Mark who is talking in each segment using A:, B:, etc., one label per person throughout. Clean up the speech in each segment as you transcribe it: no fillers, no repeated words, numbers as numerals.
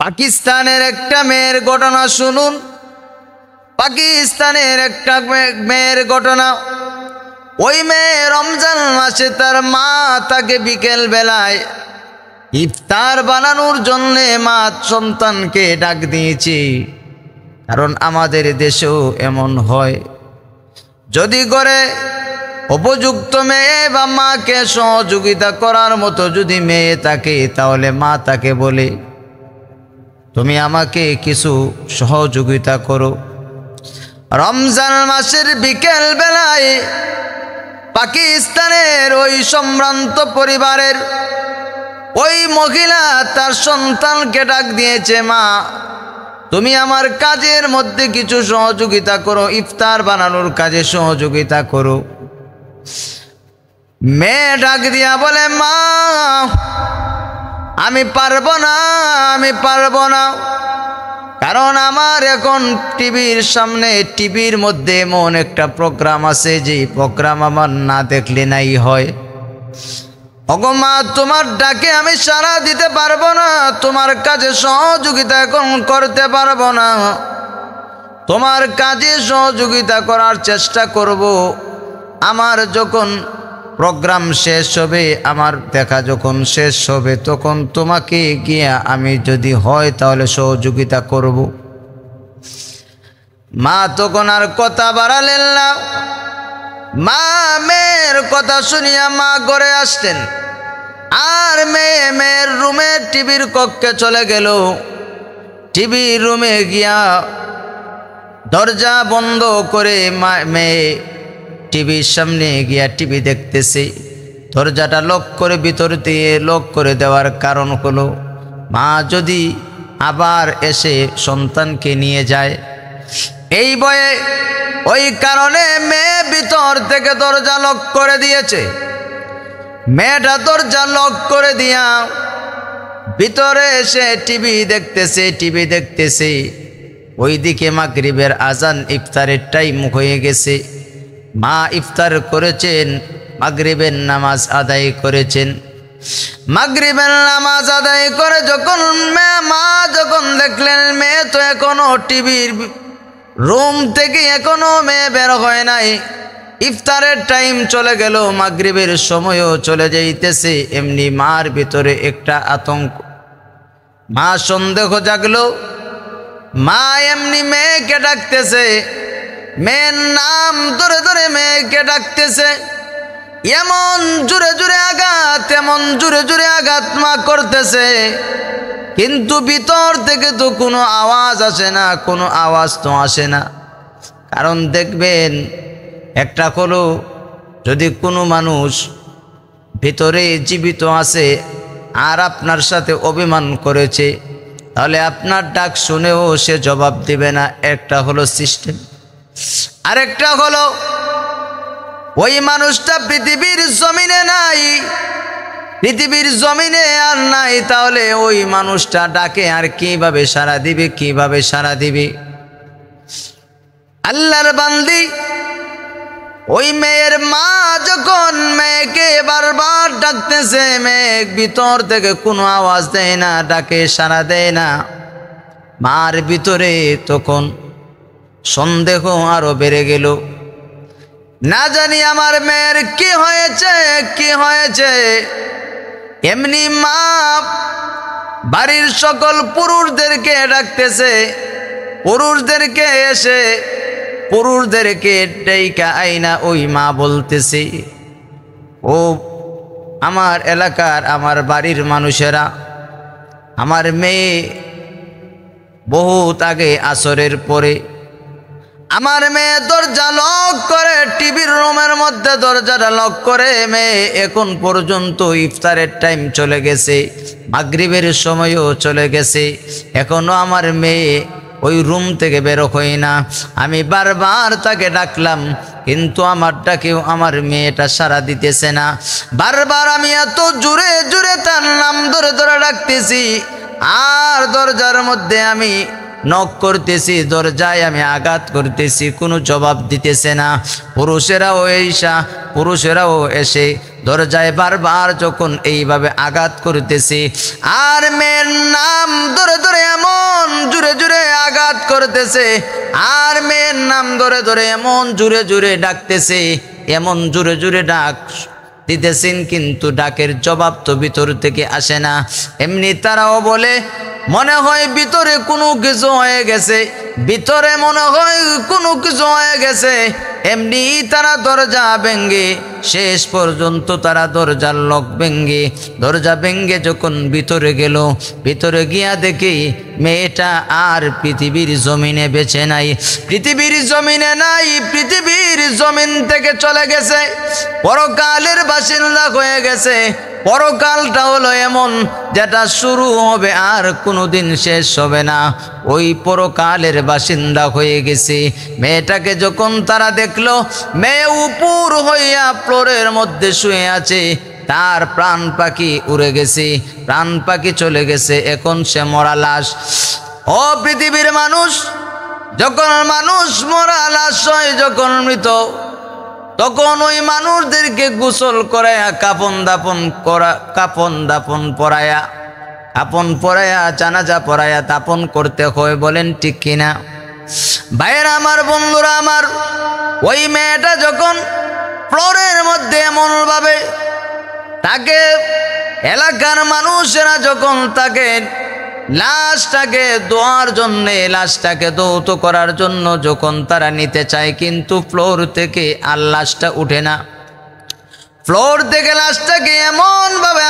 A: পাকিস্তানের একটা মেয়ের ঘটনা শুনুন। পাকিস্তানের একটা মেয়ের ঘটনা। ওই মেয়ে রমজান মাসে তার মা তাকে বিকেল বেলায় ইফতার বানানোর জন্যে মা সন্তানকে ডাক দিয়েছে। কারণ আমাদের দেশেও এমন হয়, যদি করে উপযুক্ত মেয়ে বা মাকে সহযোগিতা করার মতো যদি মেয়ে থাকে, তাহলে মা তাকে বলে তুমি আমাকে কিছু সহযোগিতা করো। রমজান মাসের বিকেল বেলায় পাকিস্তানের ওই সম্ভ্রান্ত পরিবারের ওই মহিলা তার সন্তানকে ডাক দিয়েছে, মা তুমি আমার কাজের মধ্যে কিছু সহযোগিতা করো, ইফতার বানানোর কাজে সহযোগিতা করো। মেয়ে ডাক দিয়া বলে, মা আমি পারবো না, আমি পারবো না। কারণ আমার এখন টিভির সামনে, টিভির মধ্যে এমন একটা প্রোগ্রাম আছে যে প্রোগ্রাম আমার না দেখলে নাই হয়। ওগো মা, তোমার ডাকে আমি সাড়া দিতে পারবো না, তোমার কাজে সহযোগিতা এখন করতে পারবো না। তোমার কাজে সহযোগিতা করার চেষ্টা করব। আমার যখন প্রোগ্রাম শেষ হবে, আমার দেখা যখন শেষ হবে, তখন তোমাকে গিয়া আমি যদি হয় তাহলে সহযোগিতা করব। মা তখন আর কথা বাড়ালেন না। মা মেয়ের কথা শুনিয়া মা ঘরে আসতেন, আর মেয়ের রুমে টিভির কক্ষে চলে গেল। টিভি রুমে গিয়া দরজা বন্ধ করে মেয়ে টিভির সামনে গিয়া টিভি দেখতেছে। দরজাটা লক করে ভিতর দিয়ে লক করে দেওয়ার কারণ হলো মা যদি আবার এসে সন্তানকে নিয়ে যায়, এই ভয়ে। ওই কারণে মেয়ে ভিতর থেকে দরজা লক করে দিয়েছে। মেয়েটা দরজা লক করে দিয়া ভিতরে এসে টিভি দেখতেছে, টিভি দেখতেছে। ওইদিকে মাগরিবের আজান, ইফতারের টাইম হয়ে গেছে। মা ইফতার করেছেন, মাগরিবের নামাজ আদায় করেছেন। মাগরিবের নামাজ আদায় করে যখন মা যখন দেখলেন মেয়ে তো এখনো টিভির রুম থেকে এখনো মেয়ে বের হয় নাই, ইফতারের টাইম চলে গেল, মাগরিবের সময়ও চলে যাইতেছে। এমনি মার ভিতরে একটা আতঙ্ক, মা সন্দেহ জাগলো। মা এমনি মেয়েকে ডাকতেছে, মেয়ের নাম ধরে ধরে মেয়েকে ডাকতেছে। এমন জোরে জোরে আঘাত, এমন জোরে জোরে আঘাত মা করতেছে, কিন্তু ভিতর থেকে তো কোনো আওয়াজ আসে না, কোনো আওয়াজ তো আসে না। কারণ দেখবেন একটা হলো, যদি কোনো মানুষ ভিতরে জীবিত আছে আর আপনার সাথে অভিমান করেছে, তাহলে আপনার ডাক শুনেও সে জবাব দিবে না। একটা হলো সিস্টেম। আরেকটা হলো ওই মানুষটা পৃথিবীর জমিনে নাই, পৃথিবীর জমিনে আর নাই, তাহলে ওই মানুষটা ডাকে আর কিভাবে সাড়া দিবে, কিভাবে সাড়া দিবে? আল্লাহর বান্দি, ওই মেয়ের মা যখন মেয়েকে বারবার ডাকতেছে, মেয়ে ভিতর থেকে কোনো আওয়াজ দেয় না, ডাকে সাড়া দেয় না। মার ভিতরে তখন সন্দেহ আরো বেড়ে গেল, না জানি আমার মেয়ের কি হয়েছে, কি হয়েছে। এমনি মা বাড়ির সকল পুরুষদেরকে ডাকতেছে, পুরুষদেরকে এসে পুরুষদেরকে ডেইকা আইনা ওই মা বলতেছে, ও আমার এলাকার, আমার বাড়ির মানুষেরা, আমার মেয়ে বহুত আগে আসরের পরে আমার মেয়ে দরজা লক করে, টিভির রুমের মধ্যে দরজাটা লক করে, মেয়ে এখন পর্যন্ত ইফতারের টাইম চলে গেছে, মাগরিবের সময়ও চলে গেছে, এখনো আমার মেয়ে ওই রুম থেকে বের হয় না। আমি বারবার তাকে ডাকলাম, কিন্তু আমার ডাকেও আমার মেয়েটা সাড়া দিতেছে না। বারবার আমি এত জোরে জোরে তার নাম ধরে ধরে ডাকতেছি, আর দরজার মধ্যে আমি নক করতেছি, দরজায় আমি আঘাত করতেছি, কোনো জবাব দিতেছে না। পুরুষেরাও এসে দরজায় বারবার যখন এইভাবে আঘাত করতেছি, আর মেয়ের নাম ধরে ধরে করতেছে আর মেয়ের নাম ধরে ধরে এমন জোরে জোরে ডাকতেছে, এমন জোরে জোরে ডাক দিতেছেন, কিন্তু ডাকের জবাব তো ভিতর থেকে আসে না। এমনি তারাও বলে মনে হয় ভিতরে কোনো কিছু হয়ে গেছে, ভিতরে মনে হয় কোনো কিছু হয়ে গেছে। এমনি তারা দরজা ভেঙ্গে, শেষ পর্যন্ত তারা দরজার লক ভেঙ্গে, দরজা ভেঙ্গে যখন ভিতরে গেল, ভিতরে গিয়া দেখি মেয়েটা আর পৃথিবীর জমিনে বেঁচে নাই, পৃথিবীর জমিনে নাই, পৃথিবীর জমিন থেকে চলে গেছে, পরকালের বাসিন্দা হয়ে গেছে। পরকালটা হলো এমন যেটা শুরু হবে আর কোনোদিন শেষ হবে না, ওই পরকালের বাসিন্দা হয়ে গেছে। মেয়েটাকে যখন তারা দেখলো, মেয়ে উপর হইয়া ফ্লোরের মধ্যে শুয়ে আছে, তার প্রাণ পাখি উড়ে গেছে, প্রাণ পাখি চলে গেছে, এখন সে মরা লাশ। ও পৃথিবীর মানুষ, যখন মানুষ মরা লাশ হয়, যখন মৃত, তখন ওই মানুষদেরকে গোসল করায়া কাপন দাপন পরায়া জানাজা পরায়া দাপন করতে হয়, বলেন ঠিক কিনা? ভাইয়েরা আমার, বন্ধুরা আমার, ওই মেয়েটা যখন ফ্লোরের মধ্যে এমন ভাবে তাকে, এলাকার মানুষেরা যখন তাকে লাশটাকে দোয়ার জন্যে, লাশটাকে দৌত করার জন্য যখন তারা নিতে চায়, কিন্তু ফ্লোর থেকে আর লাশটা উঠে না। ফ্লোর থেকে লাশটাকে এমন ভাবে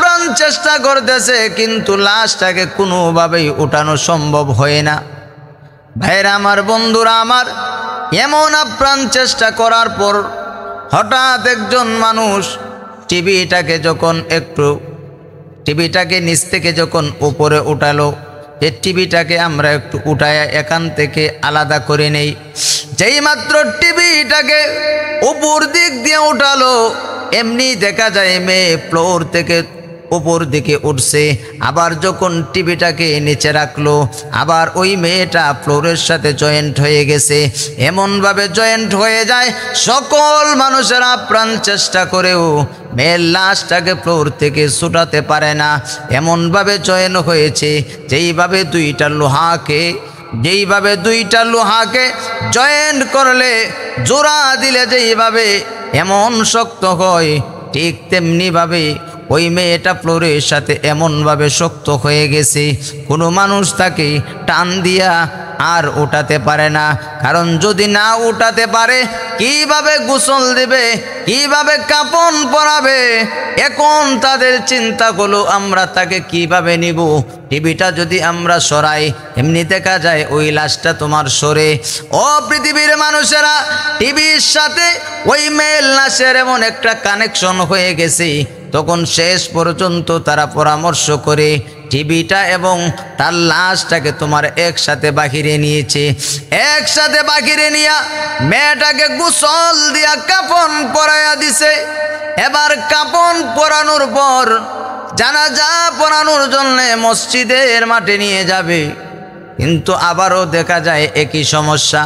A: প্রাণ চেষ্টা করতেছে, কিন্তু লাশটাকে কোনোভাবেই উঠানো সম্ভব হয় না। ভাইরা আমার, বন্ধুরা আমার, এমন আপ্রাণ চেষ্টা করার পর হঠাৎ একজন মানুষ টিভিটাকে নিচ থেকে যখন উপরে উঠালো, যে টিভিটাকে আমরা একটু উঠায়া এখান থেকে আলাদা করে নেই, যেই মাত্র টিভিটাকে উপর দিক দিয়ে উঠালো, এমনি দেখা যায় মেয়ে ফ্লোর থেকে উপর দিকে উঠছে। আবার যখন টিভিটাকে নিচে রাখলো, আবার ওই মেয়েটা ফ্লোরের সাথে জয়েন্ট হয়ে গেছে। এমনভাবে জয়েন্ট হয়ে যায়, সকল মানুষেরা প্রাণ চেষ্টা করেও মেয়ের লাশটাকে ফ্লোর থেকে ছুটাতে পারে না। এমনভাবে জয়েন হয়েছে, যেইভাবে দুইটা লোহাকে জয়েন্ট করলে, জোড়া দিলে যেইভাবে এমন শক্ত হয়, ঠিক তেমনিভাবে ওই মেয়েটা ফ্লোরের সাথে এমনভাবে শক্ত হয়ে গেছে, কোনো মানুষ তাকে টান দিয়া আর উঠাতে পারে না। কারণ যদি না উঠাতে পারে, কিভাবে গোসল দেবে, কিভাবে কাপন পরাবে? এখন তাদের চিন্তা হলো আমরা তাকে কিভাবে নিব। টিভিটা যদি আমরা সরাই, এমনি দেখা যায় ওই লাশটা তোমার সরে। ও পৃথিবীর মানুষেরা, টিভির সাথে ওই মেয়ের লাশের এমন একটা কানেকশন হয়ে গেছে। তখন শেষ পর্যন্ত তারা পরামর্শ করে টিভিটা এবং তার লাশটাকে তোমার একসাথে বাহিরে নিয়েছে। একসাথে বাহিরে নিয়া মেয়েটাকে গোসল দিয়া কাফন পরাইয়া দিছে। এবার কাফন পরানোর পর জানাজা পড়ানোর জন্য মসজিদের মাঠে নিয়ে যাবে, কিন্তু আবারও দেখা যায় একই সমস্যা।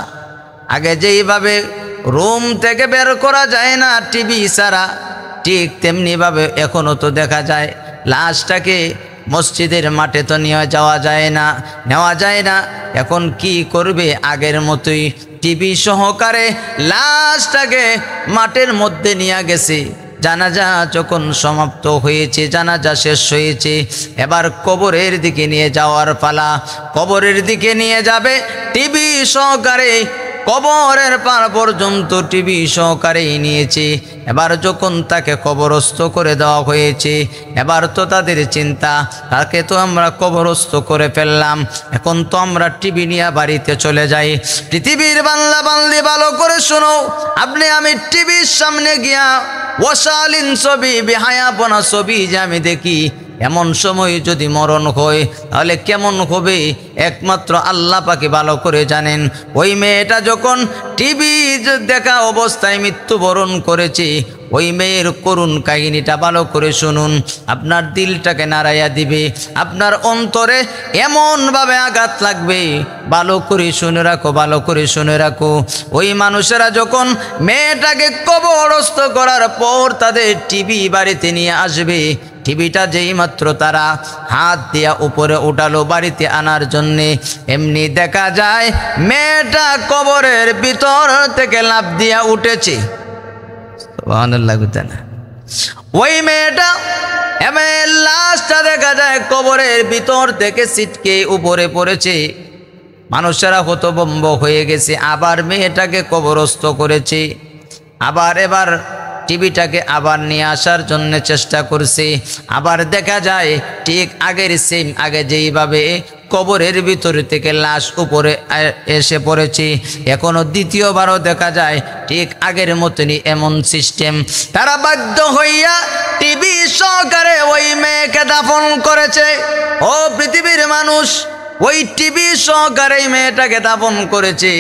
A: আগে যেইভাবে রুম থেকে বের করা যায় না টিভি ছাড়া, ঠিক তেমনিভাবে এখনও তো দেখা যায় লাশটাকে মসজিদের মাঠে তো নেওয়া যায় না। এখন কি করবে? আগের মতোই টিভি সহকারে লাশটাকে মাঠের মধ্যে নিয়ে গেছে। জানাজা যখন সমাপ্ত হয়েছে, জানাজা শেষ হয়েছে, এবার কবরের দিকে নিয়ে যাওয়ার পালা। কবরের দিকে নিয়ে যাবে টিভি সহকারে, কবরের পার পর্যন্ত টিভি সহকারেই নিয়েছে। এবার যখন তাকে কবরস্থ করে দেওয়া হয়েছে, এবার তো তাদের চিন্তা, তাকে তো আমরা কবরস্থ করে ফেললাম, এখন তো আমরা টিভি নিয়ে বাড়িতে চলে যাই। পৃথিবীর বাংলা বাংলি ভালো করে শোনো, আপনি আমি টিভির সামনে গিয়া ওয়াশালীন ছবি, বেহায়াপনা ছবি যে আমি দেখি, এমন সময় যদি মরণ হয় তাহলে কেমন হবে একমাত্র আল্লাহ পাকে ভালো করে জানেন। ওই মেয়েটা যখন টিভি দেখা অবস্থায় মৃত্যুবরণ করেছে, ওই মেয়ের করুণ কাহিনীটা ভালো করে শুনুন, আপনার দিলটাকে নাড়াইয়া দিবে, আপনার অন্তরে এমনভাবে আঘাত লাগবে। ভালো করে শুনে রাখো, ভালো করে শুনে রাখো। ওই মানুষেরা যখন মেয়েটাকে কবরস্থ করার পর তাদের টিভি বাড়িতে নিয়ে আসবে, টিভিটা যেই মাত্র তারা হাত দিয়া উপরে উঠালো বাড়িতে আনার জন্যে, এমনি দেখা যায় মেয়েটা কবরের ভিতর থেকে লাফ দিয়া উঠেছে। সুবহানাল্লাহ। ওই মেয়েটা লাশটা দেখা যায় কবরের ভিতর থেকে ছিটকে উপরে পড়েছে। মানুষেরা হতভম্ব হয়ে গেছে। আবার মেয়েটাকে কবরস্থ করেছে। এবার টিভিটাকে আবার নিয়ে আসার জন্য চেষ্টা করছে। আবার দেখা যায় ঠিক আগের সেম, আগে যেইভাবে কবরের ভিতর থেকে লাশ উপরে এসে পড়েছে, এখনো দ্বিতীয়বারও দেখা যায় ঠিক আগের মতনই এমন সিস্টেম। তারা বাধ্য হইয়া টিভি সহকারে ওই মেয়েকে দাফন করেছে। ও পৃথিবীর মানুষ, ওই টিভি সহকারে মেয়েটাকে দাফন করেছে।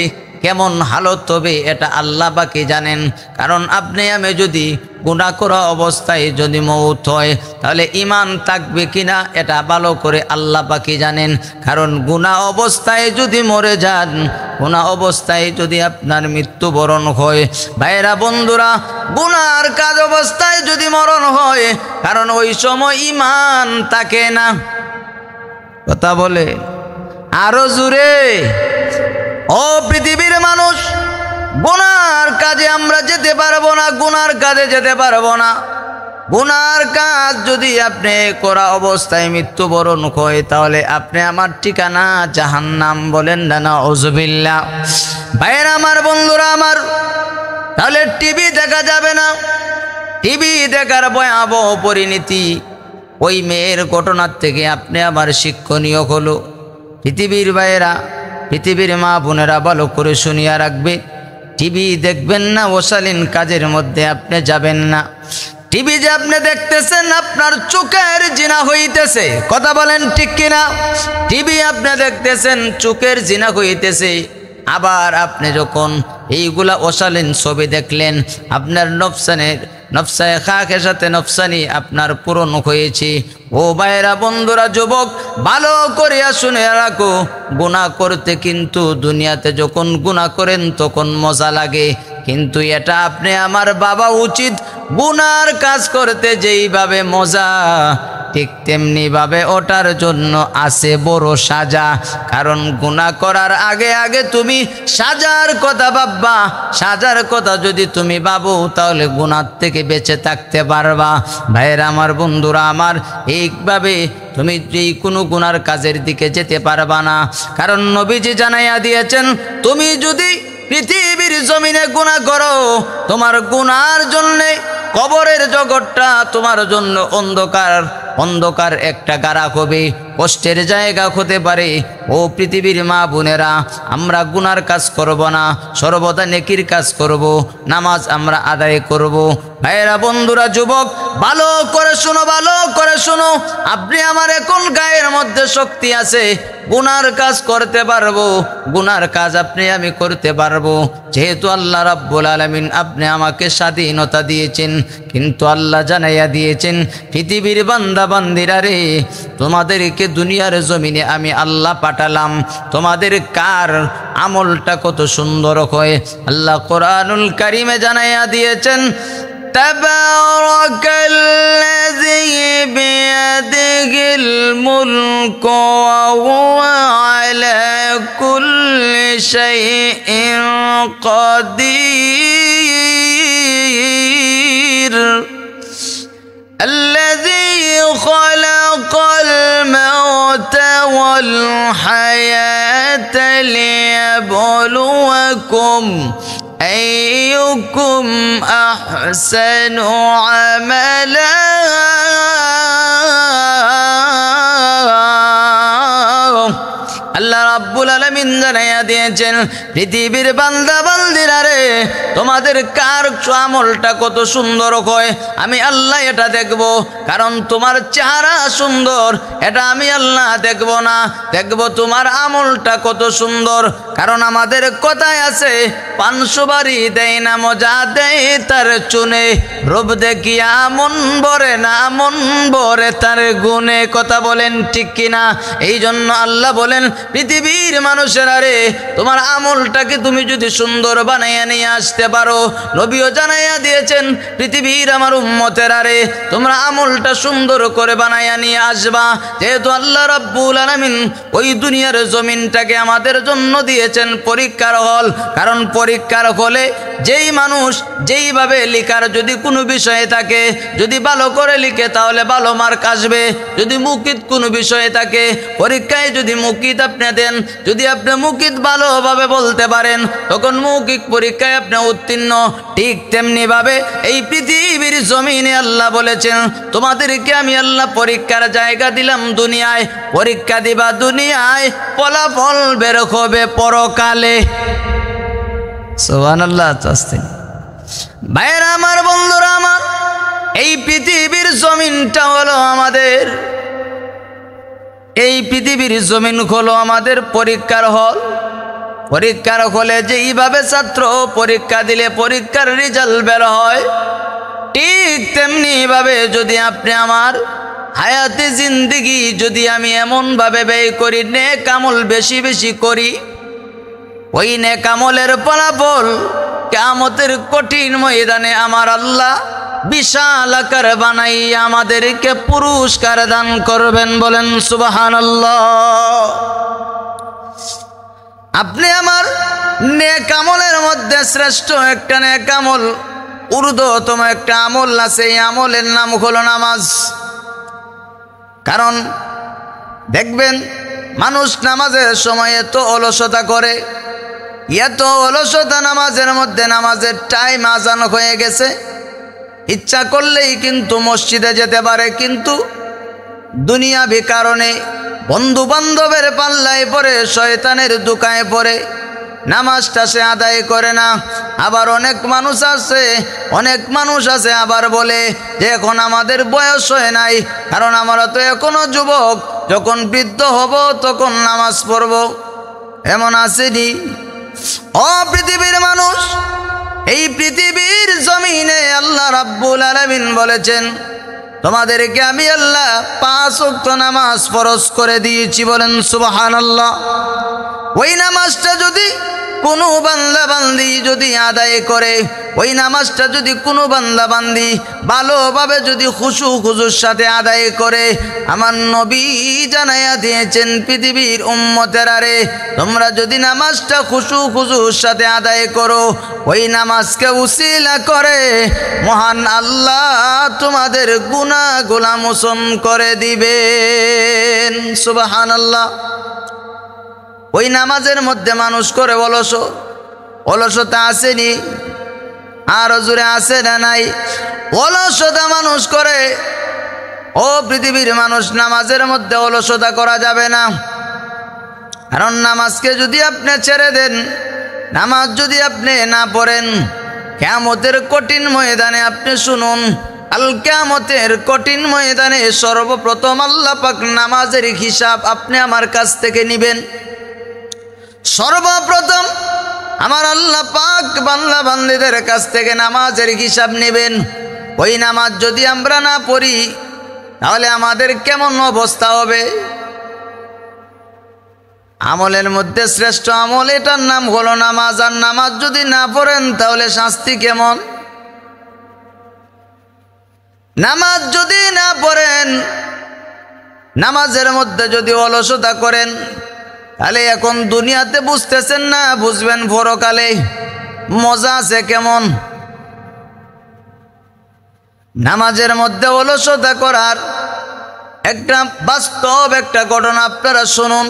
A: কেমন হালত হবে এটা আল্লাহ পাকই জানেন। কারণ আপনি আমি যদি গুনাহ করা অবস্থায় যদি মওত হয়, তাহলে ঈমান থাকবে কিনা এটা ভালো করে আল্লাহ পাকই জানেন। কারণ গুনাহ অবস্থায় যদি মরে যান, গুনাহ অবস্থায় যদি আপনার মৃত্যুবরণ হয়, ভাইরা বন্ধুরা, গুনার কাজ অবস্থায় যদি মরণ হয়, কারণ ওই সময় ঈমান থাকে না। কথা বলে আরো জোরে। ও পৃথিবীর মানুষ, গুনার কাজে আমরা যেতে পারবো না, গুনার কাজে যেতে পারবো না। গুনার কাজ যদি আপনি করা অবস্থায় মৃত্যুবরণ হয়, তাহলে আপনি আমার ঠিকানা জাহান্নাম। বলেন না নাউযুবিল্লাহ। ভাইরা আমার, বন্ধুরা আমার, তাহলে টিভি দেখা যাবে না। টিভি দেখার ভয়াবহ পরিণতি ওই মেয়ের ঘটনার থেকে আপনি আমার শিক্ষণীয় হলো। পৃথিবীর ভাইয়েরা, পৃথিবীর মা বোনেরা ভালো করে শুনিয়া রাখবে, টিভি দেখবেন না, অশালীন কাজের মধ্যে আপনি যাবেন না। টিভি যে আপনি দেখতেছেন, আপনার চোখের জিনা হইতেছে। কথা বলেন ঠিক কিনা? টিভি আপনি দেখতেছেন, চোখের জিনা হইতেছে। আবার আপনি যখন এইগুলা অশালীন ছবি দেখলেন, আপনার নফসায়ে খাকের সাথে নফসানি আপনার পূরণ হয়েছে। ও ভাইরা বন্ধুরা, যুবক, ভালো করিয়া শুনে রাখো, গুনাহ করতে কিন্তু দুনিয়াতে যখন গুনাহ করেন তখন মজা লাগে, কিন্তু এটা আপনি আমার বাবা উচিত। গুনার কাজ করতে যেইভাবে মজা, ঠিক তেমনি ভাবে ওটার জন্য আছে বড় সাজা। কারণ গুনাহ করার আগে আগে তুমি সাজার কথা ভাববা। সাজার কথা যদি তুমি ভাবো, তাহলে গুনাহ থেকে বেঁচে থাকতে পারবা। ভাইয়েরা আমার, বন্ধুরা আমার, এইভাবে তুমি এই কোনো গুনার কাজের দিকে যেতে পারবা না। কারণ নবীজি জানাইয়া দিয়েছেন, তুমি যদি পৃথিবীর জমিনে গুনাহ করো, তোমার গুনার জন্যে কবরের জগৎটা তোমার জন্য অন্ধকার একটা গাড়া হবে, কষ্টের জায়গা হতে পারে। ও পৃথিবীর মা বোনেরা, আমরা গুনার কাজ করব না, সর্বদা নেকির কাজ করব, নামাজ আমরা আদায় করব। ভাইয়েরা বন্ধুরা, যুবক, ভালো করে শুনো, ভালো করে শুনো। আপনি আমার এখন গায়ের মধ্যে শক্তি আছে, গুনার কাজ করতে পারবো, গুনার কাজ আপনি আমি করতে পারবো, যেহেতু আল্লাহ রাব্বুল আলামিন আপনি আমাকে স্বাধীনতা দিয়েছেন। কিন্তু আল্লাহ জানাইয়া দিয়েছেন, পৃথিবীর বান্দা বান্দিরা রে, তোমাদেরকে দুনিয়ার জমিনে আমি আল্লাহ পাঠালাম, তোমাদের কার আমলটা কত সুন্দর হয়। আল্লাহ কোরআনুল কারীমে জানাইয়া দিয়েছেন, তাবারাকাল্লাযী বিয়াদিহিল মুলকু ওয়া হুয়া আলা কুল্লি শাইইন কাদির الذي خلق الموت والحياة ليبلوكم أيكم أحسن عملا আল্লাহ রাব্বুল আলামিন জানাইয়া দিয়েছেন, পৃথিবীর বান্দা বান্দিরা রে, তোমাদের কার আমলটা কত সুন্দর হয় আমি আল্লাহ এটা দেখব। কারণ তোমার চেহারা সুন্দর, এটা আমি আল্লাহ দেখব না, দেখব তোমার আমলটা কত সুন্দর। কারণ আমাদের কথায় আছে, পান সুবারি দেয় না মজা দেয় তার চুনে, রূপ দেখিয়া মন ভরে না মন ভরে তার গুণে। কথা বলেন ঠিক কিনা? এই জন্য আল্লাহ বলেন, পৃথিবীর মানুষেরা রে, তোমার আমলটাকে তুমি যদি সুন্দর বানাইয়া নিয়ে আসতে পারো, নবীও জানাইয়া দিয়েছেন, পৃথিবীর আমার উম্মতেরা রে, তোমরা আমলটা সুন্দর করে বানাইয়া নিয়ে আসবা। যেহেতু আল্লাহ রাব্বুল আলামিন ওই দুনিয়ার জমিনটাকে আমাদের জন্য দিয়েছেন পরীক্ষার হল। কারণ পরীক্ষার হলে যেই মানুষ যেইভাবে লিখার যদি কোনো বিষয়ে থাকে, যদি ভালো করে লিখে তাহলে ভালো মার্ক আসবে। যদি মুকিত কোনো বিষয়ে থাকে, পরীক্ষায় যদি মুকিত আপনি দেন, যদি আপনি মুকিত ভালোভাবে বলতে পারেন, তখন মৌখিক পরীক্ষায় আপনি উত্তীর্ণ। ঠিক তেমনিভাবে এই পৃথিবীর জমিনে আল্লাহ বলেছেন, তোমাদেরকে আমি আল্লাহ পরীক্ষার জায়গা দিলাম দুনিয়ায়, পরীক্ষা দিবা দুনিয়ায়, ফলাফল বের হবে পরকালে। সুবহানাল্লাহ। ভাইরা আমার, বন্ধুরা আমার, এই পৃথিবীর জমিনটা হলো আমাদের, এই পৃথিবীর জমিন হলো আমাদের পরীক্ষার হল। পরীক্ষার হলে যেইভাবে ছাত্র পরীক্ষা দিলে পরীক্ষার রেজাল্ট বের হয়, ঠিক তেমনি ভাবে যদি আপনি আমার হায়াতে জিন্দেগি যদি আমি এমনভাবে ব্যয় করি, নেক আমল বেশি বেশি করি, ওই নেক আমলের ফলাফল কিয়ামতের কঠিন ময়দানে আমার আল্লাহ বিশাল আকার বানাইয়া আমাদেরকে পুরস্কার দান করবেন। বলেন সুবহানাল্লাহ। আপনি আমার নেক আমলের মধ্যে শ্রেষ্ঠ একটা নেক আমল, ঊর্ধ্বতম একটা আমল আছে, এই আমলের নাম হলো নামাজ। কারণ দেখবেন মানুষ নামাজের সময় এত অলসতা করে, এত অলসতা নামাজের মধ্যে, নামাজের টাইম আজান হয়ে গেছে, ইচ্ছা করলেই কিন্তু মসজিদে যেতে পারে, কিন্তু দুনিয়াবি কারণে বন্ধু বান্ধবের পাল্লায় পড়ে, শয়তানের দুকায় পড়ে নামাজটা সে আদায় করে না। আবার অনেক মানুষ আছে আবার বলে যে এখন আমাদের বয়স হয় নাই, কারণ আমরা তো এখনো যুবক, যখন বৃদ্ধ হব তখন নামাজ পড়ব। এমন আসেনি? ও পৃথিবীর মানুষ, এই পৃথিবীর জমিনে আল্লাহ রাব্বুল আলামিন বলেছেন, তোমাদেরকে আমি আল্লাহ 5 ওয়াক্ত নামাজ ফরজ করে দিয়েছি। বলেন সুবহানাল্লাহ। ওই নামাজটা যদি কোনো বান্দা বান্দি যদি আদায় করে, ওই নামাজটা যদি কোনো বান্দা বান্দি ভালোভাবে যদি খুশুর সাথে আদায় করে, আমার নবী জানাইয়া দিয়েছেন, পৃথিবীর উম্মতেরা রে, তোমরা যদি নামাজটা খুশুর সাথে আদায় করো, ওই নামাজকে উসিলা করে মহান আল্লাহ তোমাদের গুনাহগুলো মোচন করে দিবেন। সুবহানাল্লাহ। ওই নামাজের মধ্যে মানুষ করে অলসতা আসেনি? আর জোরে আসে না নাই? অলসতা মানুষ করে। ও পৃথিবীর মানুষ, নামাজের মধ্যে অলসতা করা যাবে না। কারণ নামাজকে যদি আপনি ছেড়ে দেন, নামাজ যদি আপনি না পড়েন, কিয়ামতের কঠিন ময়দানে আপনি শুনুন, আল কিয়ামতের কঠিন ময়দানে সর্বপ্রথম আল্লাহ পাক নামাজের হিসাব আপনি আমার কাছ থেকে নেবেন। সর্বপ্রথম আমার আল্লাহ পাক বান্দা বান্দীদের কাছ থেকে নামাজের হিসাব নেবেন। ওই নামাজ যদি আমরা না পড়ি তাহলে আমাদের কেমন অবস্থা হবে? আমলের মধ্যে শ্রেষ্ঠ আমল, এটার নাম হলো নামাজ। আর নামাজ যদি না পড়েন তাহলে শাস্তি কেমন? নামাজ যদি না পড়েন, নামাজের মধ্যে যদি অলসতা করেন, তাহলে এখন দুনিয়াতে বুঝতেছেন না, বুঝবেন পরকালে মজা আছে কেমন। নামাজের মধ্যে অলসতা করার একটা বাস্তব একটা ঘটনা আপনারা শুনুন।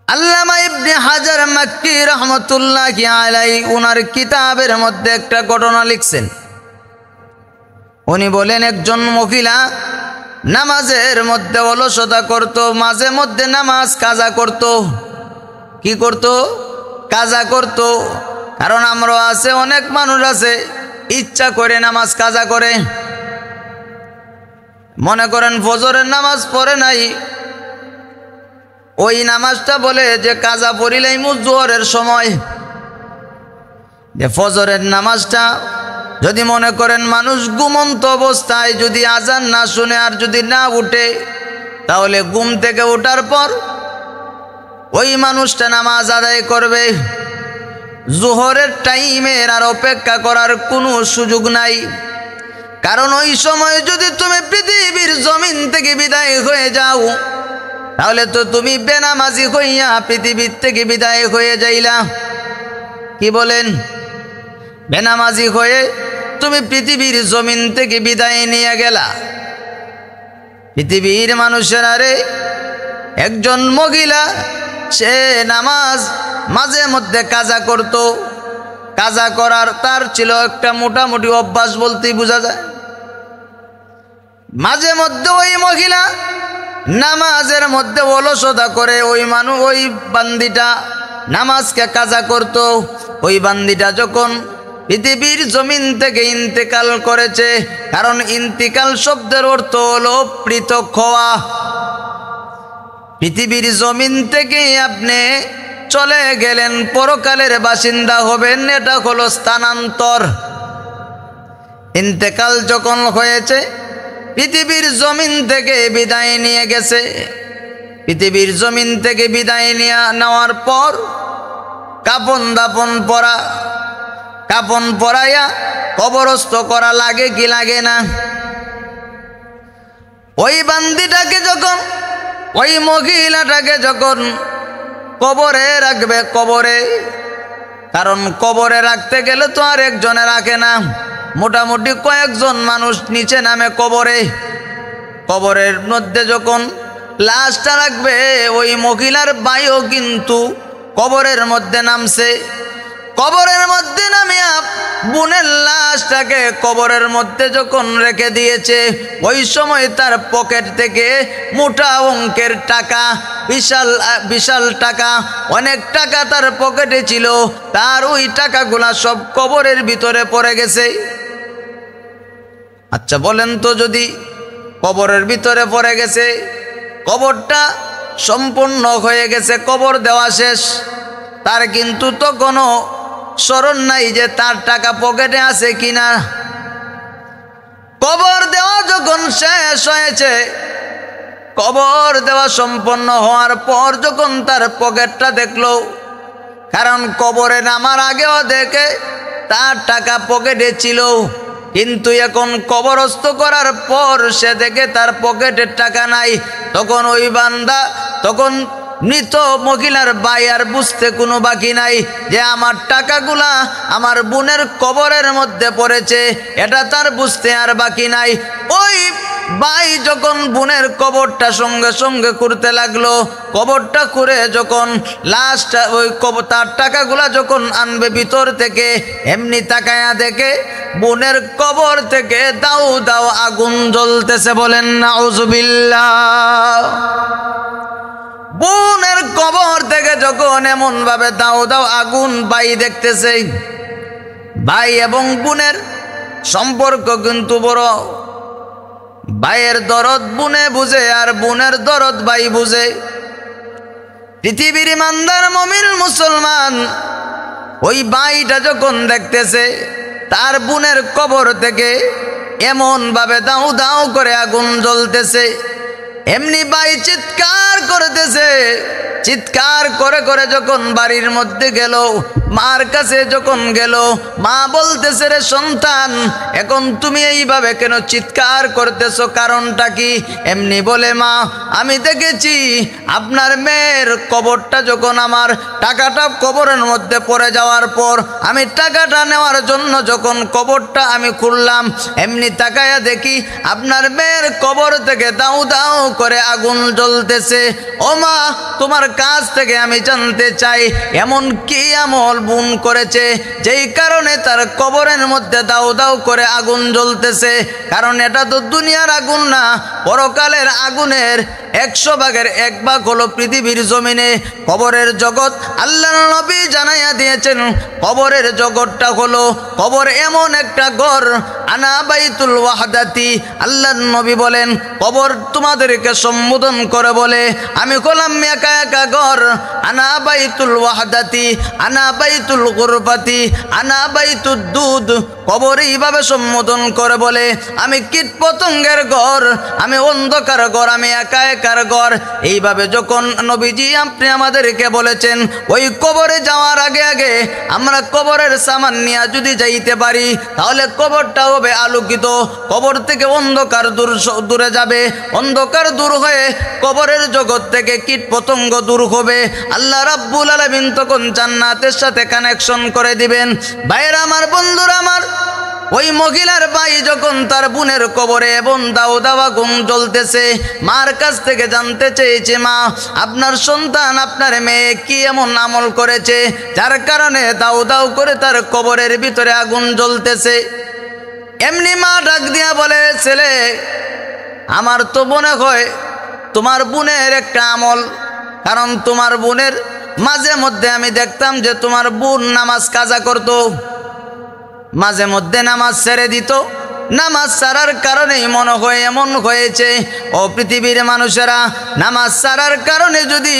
A: আল্লামা ইবনে হাজার মাক্কি রহমতুল্লাহি আলাইহি ওনার কিতাবের মধ্যে একটা ঘটনা লিখছেন। উনি বলেন, একজন মহিলা নামাজের মধ্যে অলসতা করত, মাঝে মধ্যে নামাজ কাজা করত। কি করত? কাজা করত। কারণ আমরা আছে, অনেক মানুষ আছে ইচ্ছা করে নামাজ কাজা করে। মনে করেন ফজরের নামাজ পড়ে নাই, ওই নামাজটা বলে যে কাজা পড়িলেই জোহরের সময়, যে ফজরের নামাজটা যদি মনে করেন মানুষ ঘুমন্ত অবস্থায় যদি আজান না শুনে আর যদি না উঠে, তাহলে ঘুম থেকে ওঠার পর ওই মানুষটা নামাজ আদায় করবে। জোহরের টাইমের আর অপেক্ষা করার কোনো সুযোগ নাই, কারণ ওই সময় যদি তুমি পৃথিবীর জমিন থেকে বিদায় হয়ে যাও, তাহলে তো তুমি বেনামাজি হইয়া পৃথিবীর থেকে বিদায় হয়ে যাইলা। কি বলেন? বেনামাজি হয়ে তুমি পৃথিবীর জমিন থেকে বিদায় নিয়ে গেলা। পৃথিবীর মানুষের আরে একজন মহিলা সে নামাজ মাঝে মধ্যে কাজা করত, কাজা করার তার ছিল একটা মোটামুটি অভ্যাস বলতেই বোঝা যায়। মাঝে মধ্যে ওই মহিলা নামাজের মধ্যে অলসতা করে ওই বান্দিটা নামাজকে কাজা করত। ওই বান্দিটা যখন পৃথিবীর জমিন থেকে ইন্তেকাল করেছে, কারণ ইন্তিকাল শব্দের অর্থ হলো পৃথক হওয়া। পৃথিবীর জমিন থেকে আপনি চলে গেলেন, পরকালের বাসিন্দা হবেন, এটা হলো স্থানান্তর। ইন্তেকাল যখন হয়েছে, পৃথিবীর জমিন থেকে বিদায় নিয়ে গেছে। পৃথিবীর জমিন থেকে বিদায় নেওয়ার পর কাফন পরাইয়া কবরস্থ করা লাগে কি লাগে না? ওই বান্দিটাকে যখন, ওই মহিলাটাকে যখন কবরে রাখবে, কারণ কবরে রাখতে গেলে তো আর একজনে রাখে না, মোটামুটি কয়েকজন মানুষ নিচে নামে কবরের মধ্যে যখন লাশটা রাখবে, ওই মহিলার ভাইও কিন্তু কবরের মধ্যে নামছে। কবরের মধ্যে নামিয়া বোনের লাশটাকে কবরের মধ্যে যখন রেখে দিয়েছে, ওই সময় তার পকেট থেকে মোটা অঙ্কের টাকা, বিশাল টাকা, অনেক টাকা তার পকেটে ছিল। তার ওই টাকাগুলা সব কবরের ভিতরে পড়ে গেছে। আচ্ছা বলেন তো, যদি কবরের ভিতরে পড়ে গেছে, কবরটা সম্পূর্ণ হয়ে গেছে, কবর দেওয়া শেষ, তার কিন্তু তো কোনো স্মরণ নাই যে তার টাকা পকেটে আছে কিনা। কবর দেওয়া যখন শেষ হয়েছে, কবর দেওয়া সম্পন্ন হওয়ার পর যখন তার পকেটটা দেখলো, কারণ কবরে নামার আগেও দেখে তার টাকা পকেটে ছিল, কিন্তু এখন কবরস্থ করার পর সে দেখে তার পকেটের টাকা নাই। তখন ওই বান্দা, তখন মৃত মহিলার ভাই আর বুঝতে কোনো বাকি নাই যে আমার টাকাগুলা আমার বোনের কবরের মধ্যে পড়েছে, এটা তার বুঝতে আর বাকি নাই। ওই ভাই যখন বোনের কবরটা সঙ্গে সঙ্গে করতে লাগলো, কবরটা করে যখন লাস্ট ওই তার টাকাগুলা যখন আনবে ভিতর থেকে, এমনি তাকায়া দেখে বোনের কবর থেকে দাউ দাউ আগুন জ্বলতেছে। বলেন নাউজুবিল্লাহ। বোনের কবর থেকে যখন এমন ভাবে দাউ দাউ আগুন ভাই দেখতেছে, ভাই এবং বোনের সম্পর্ক কিন্তু বড়। ভাইয়ের দরদ বোনে বুঝে, আর বোনের দরদ ভাই বুঝে। পৃথিবীর ইমানদার মুমিন মুসলমান ওই ভাইটা যখন দেখতেছে তার বোনের কবর থেকে এমন ভাবে দাউ দাউ করে আগুন জ্বলতেছে, এমনি ভাই চিৎকার করতেছে। চিৎকার করে করে যখন বাড়ির মধ্যে গেল, মার কাছে যখন গেল, মা বলতেছে, রে সন্তান, এখন তুমি এইভাবে কেন চিৎকার করতেছো, কারণটা কি? এমনি বলে, মা আমি দেখেছি আপনার মেয়ের কবরটা যখন আমার টাকাটা কবরের মধ্যে পড়ে যাওয়ার পর আমি টাকাটা নেওয়ার জন্য যখন কবরটা আমি খুললাম, এমনি তাকায়া দেখি আপনার মেয়ের কবর থেকে দাউ দাউ করে আগুন জ্বলতেছে। ও মা, তোমার কাছ থেকে আমি জানতে চাই এমন কি আমল বোন করেছে, যেই কারণে তার কবরের মধ্যে দাউ দাউ করে আগুন জ্বলতেছে। কারণ এটা তো দুনিয়ার আগুন না, পরকালের আগুনের 100 ভাগের 1 ভাগ হলো পৃথিবীর জমিনে কবরের জগৎ। আল্লাহর নবী জানাইয়া দিয়েছেন কবরের জগৎটা হলো, কবর এমন একটা ঘর, আনা বাইতুল ওয়াহদাতি। আল্লাহর নবী বলেন কবর তোমাদেরকে সম্বোধন করে বলে আমি হলাম একা একা ঘর, আনা বাইতুল ওয়াহদাতি, আনা বাইতুল গুরবাতি, আনা বাইতুদ দুধ। কবর এইভাবে সম্বোধন করে বলে আমি কীট পতঙ্গের ঘর, আমি অন্ধকার ঘর, আমি একা একার ঘর। এইভাবে যখন নবীজি আপনি আমাদেরকে বলেছেন, ওই কবরে যাওয়ার আগে আগে আমরা কবরের সামান নিয়ে যদি যাইতে পারি তাহলে কবরটা হবে আলোকিত, কবর থেকে অন্ধকার দূরে যাবে, অন্ধকার দূর হয়ে কবরের জগৎ থেকে কীট পতঙ্গ দূর হবে। আল্লাহ রাব্বুল আলামিন তখন জান্নাতের সাথে কানেকশন করে দিবেন। ভাইরা আমার, বন্ধুরা আমার, ওই মহিলার ভাই যখন তার বোনের কবরে এবং দাও দাওয়া আগুন জ্বলতেছে, মার কাছ থেকে জানতে চেয়েছে, মা আপনার সন্তান, আপনার মেয়ে কি এমন আমল করেছে যার কারণে দাও দাও করে তার কবরের ভিতরে আগুন জ্বলতেছে। এমনি মা ডাক দিয়া বলে, ছেলে আমার তো মনে হয় তোমার বোনের একটা আমল, কারণ তোমার বোনের মাঝে মধ্যে আমি দেখতাম যে তোমার বোন নামাজ কাজা করতো, মাঝে মধ্যে নামাজ ছেড়ে দিত, নামাজ ছাড়ার কারণেই মনে হয় এমন হয়েছে। ও পৃথিবীর মানুষেরা, নামাজ ছাড়ার কারণে যদি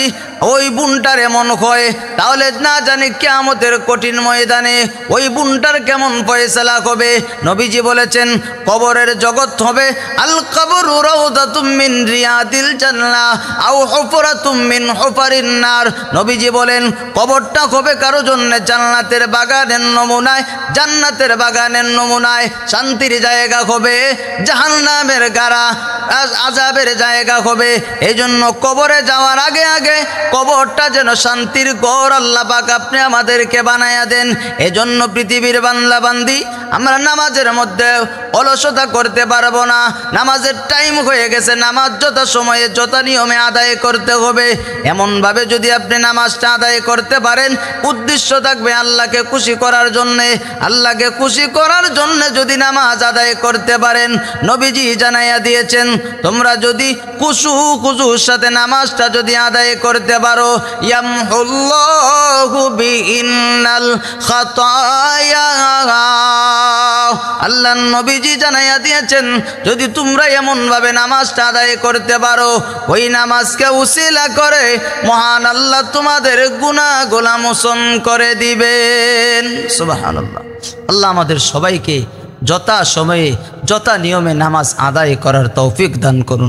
A: ওই বোনটার এমন হয় তাহলে না জানি কিয়ামতের কঠিন ময়দানে ওই বোনটার কেমন ফয়সালা হবে। নবীজি বলেছেন কবরের জগৎ হবে আল কবরু রাউদাতুম মিন রিয়াদিল জান্নাহ আও হুফরাতুম মিন হুফারিন নার। নবীজি বলেন কবরটা হবে কারো জন্য জান্নাতের বাগানের নমুনায়, জান্নাতের বাগানের নমুনায় শান্তির জায়গা হবে, জাহান্নামের গাড়া আযাবের জায়গা হবে। এই জন্য কবরে যাওয়ার আগে আগে কবরটা যেন শান্তির ঘর আল্লাহ পাক আপনি আমাদেরকে বানায়া দেন। এজন্য পৃথিবীর বান্দা বান্দি আমরা নামাজের মধ্যে অলসতা করতে পারবো না। নামাজের টাইম হয়ে গেছে, নামাজ যথা সময়ে যথা নিয়মে আদায় করতে হবে। এমনভাবে যদি আপনি নামাজটা আদায় করতে পারেন, উদ্দেশ্য থাকবে আল্লাহকে খুশি করার জন্যে, আল্লাহকে খুশি করার জন্যে যদি নামাজ আদায় করতে পারেন, নবীজি জানাইয়া দিয়েছেন তোমরা যদি খুশুর সাথে নামাজটা যদি আদায় করতে পারো, ইয়ামহুল্লাহু বিইন্নাল খাতায়া। আল্লাহ নবীজি জানাইয়া দিয়েছেন যদি তোমরা এমনভাবে নামাজটা আদায় করতে পারো, ওই নামাজকে উসিলা করে মহান আল্লাহ তোমাদের গুনাহগুলো মোচন করে দিবেন। সুবহানাল্লাহ। আল্লাহ আমাদের সবাইকে যথা সময়ে যথা নিয়মে নামাজ আদায় করার তৌফিক দান করুন।